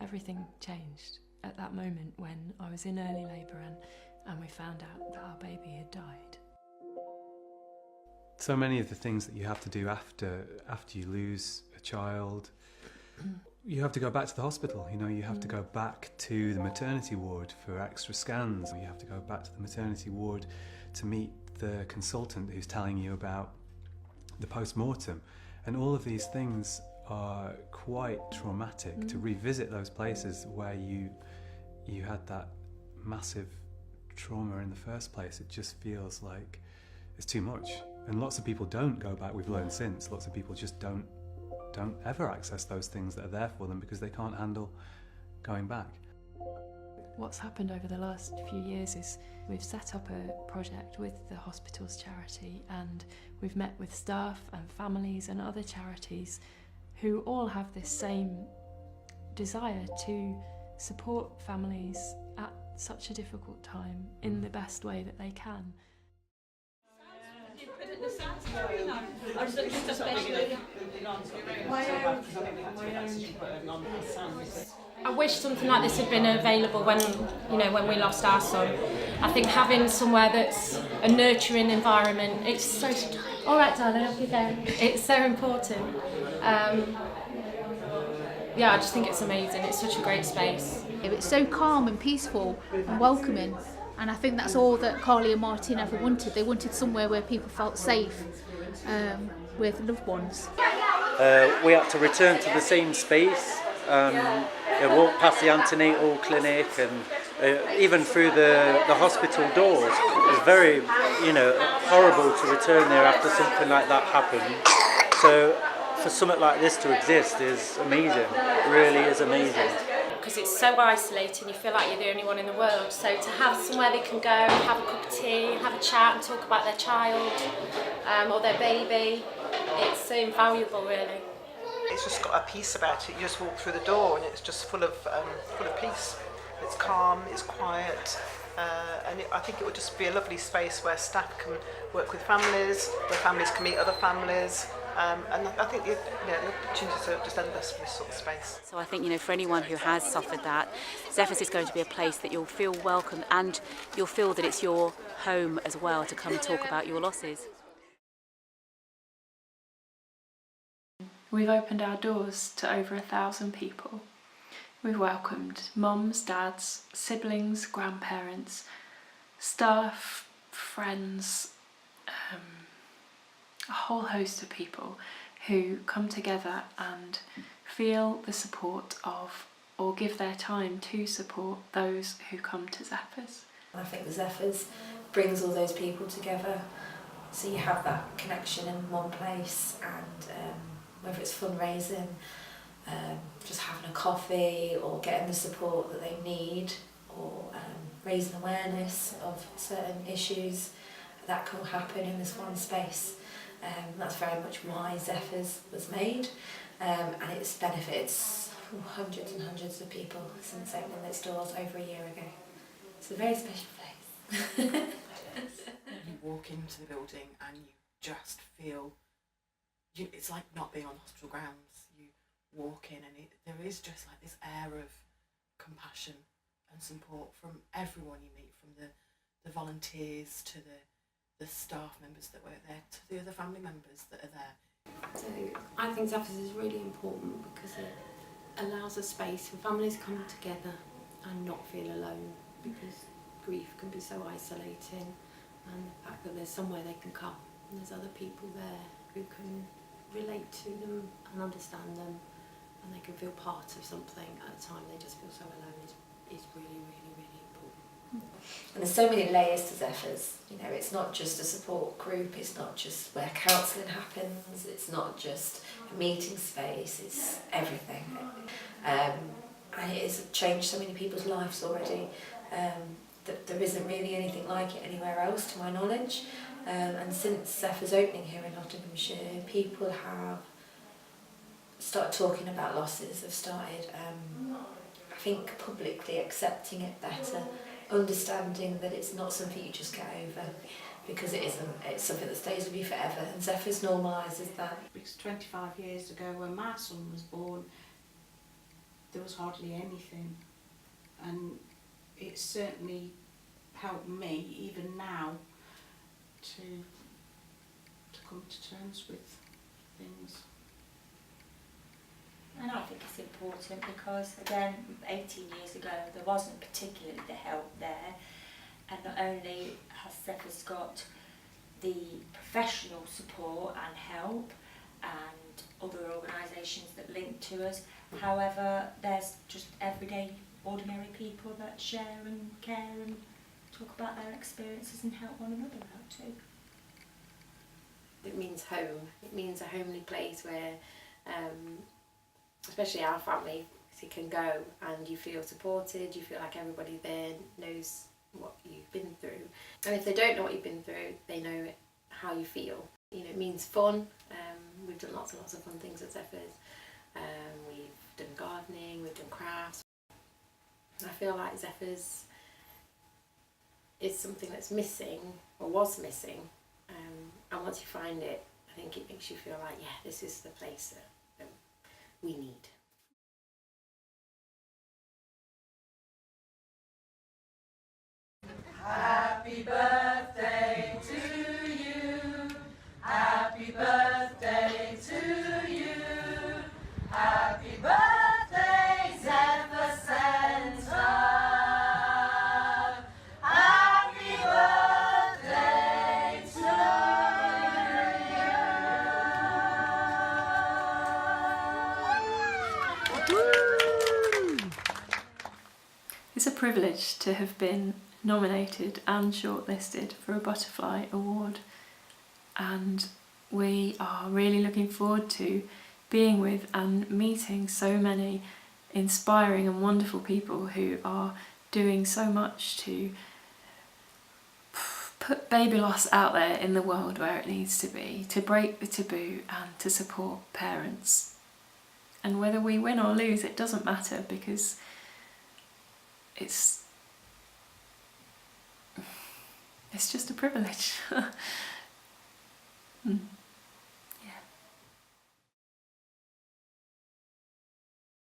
everything changed at that moment when I was in early labour and we found out that our baby had died. So many of the things that you have to do after you lose a child, you have to go back to the hospital, you have to go back to the maternity ward for extra scans, or you have to go back to the maternity ward to meet the consultant who's telling you about the post-mortem. And all of these things are quite traumatic. To revisit those places where you had that massive trauma in the first place, it just feels like it's too much. And lots of people don't go back, we've learned since. Lots of people just don't ever access those things that are there for them because they can't handle going back. What's happened over the last few years is we've set up a project with the Hospitals Charity, and we've met with staff and families and other charities who all have this same desire to support families at such a difficult time in the best way that they can. I wish something like this had been available when we lost our son. I think having somewhere that's a nurturing environment, it's so... All right, darling, off you go. It's so important. Yeah, I just think it's amazing. It's such a great space. It's so calm and peaceful and welcoming. And I think that's all that Carly and Martin ever wanted. They wanted somewhere where people felt safe with loved ones. We had to return to the same space. Walk past the antenatal clinic and even through the hospital doors. It was very, horrible to return there after something like that happened. So for something like this to exist is amazing. It really is amazing. Because it's so isolating, you feel like you're the only one in the world. So to have somewhere they can go, have a cup of tea, have a chat and talk about their child or their baby, it's so invaluable, really. It's just got a peace about it. You just walk through the door and it's just full of peace. It's calm, it's quiet, and I think it would just be a lovely space where staff can work with families, where families can meet other families. And I think the opportunities are just endless for this sort of space. So I think, for anyone who has suffered that, Zephyr's is going to be a place that you'll feel welcome and you'll feel that it's your home as well to come and talk about your losses. We've opened our doors to over 1,000 people. We've welcomed mums, dads, siblings, grandparents, staff, friends, a whole host of people who come together and feel the support of or give their time to support those who come to Zephyr's. I think the Zephyr's brings all those people together, so you have that connection in one place, and whether it's fundraising, just having a coffee or getting the support that they need, or raising awareness of certain issues, that can happen in this one space. That's very much why Zephyr's was made, and it's benefited hundreds and hundreds of people since opening its doors over a year ago. It's a very special place. You walk into the building and you just feel, it's like not being on hospital grounds. You walk in and there is just like this air of compassion and support from everyone you meet, from the volunteers to the staff members that work there, to the other family members that are there. So I think Zephyr is really important because it allows a space for families to come together and not feel alone, because grief can be so isolating, and the fact that there's somewhere they can come and there's other people there who can relate to them and understand them, and they can feel part of something at a time they just feel so alone is really, really, really important. And there's so many layers to Zephyr's. It's not just a support group, it's not just where counselling happens, it's not just a meeting space, it's everything. And it has changed so many people's lives already. That there isn't really anything like it anywhere else, to my knowledge. And since Zephyr's opening here in Nottinghamshire, people have started talking about losses, have started, I think, publicly accepting it better, understanding that it's not something you just get over, because it isn't. It's something that stays with you forever, and Zephyr's normalises that. Because 25 years ago, when my son was born, there was hardly anything, and it certainly helped me even now to come to terms with things. And I think it's important because, again, 18 years ago there wasn't particularly the help there, and not only has Zephyr's got the professional support and help and other organisations that link to us, however there's just everyday ordinary people that share and care and talk about their experiences and help one another out too. It means home. It means a homely place where, especially our family, you can go and you feel supported, you feel like everybody there knows what you've been through. And if they don't know what you've been through, they know how you feel. You know, it means fun. We've done lots and lots of fun things at Zephyr's. We've done gardening, we've done crafts. I feel like Zephyr's is something that's missing, or was missing, and once you find it, I think it makes you feel like, yeah, this is the place that we need. Happy birthday to you, happy birthday to you, happy birthday Zephyr Centre, happy birthday to you. It's a privilege to have been nominated and shortlisted for a Butterfly Award, and we are really looking forward to being with and meeting so many inspiring and wonderful people who are doing so much to put baby loss out there in the world where it needs to be, to break the taboo and to support parents. And whether we win or lose, it doesn't matter, because it's just a privilege.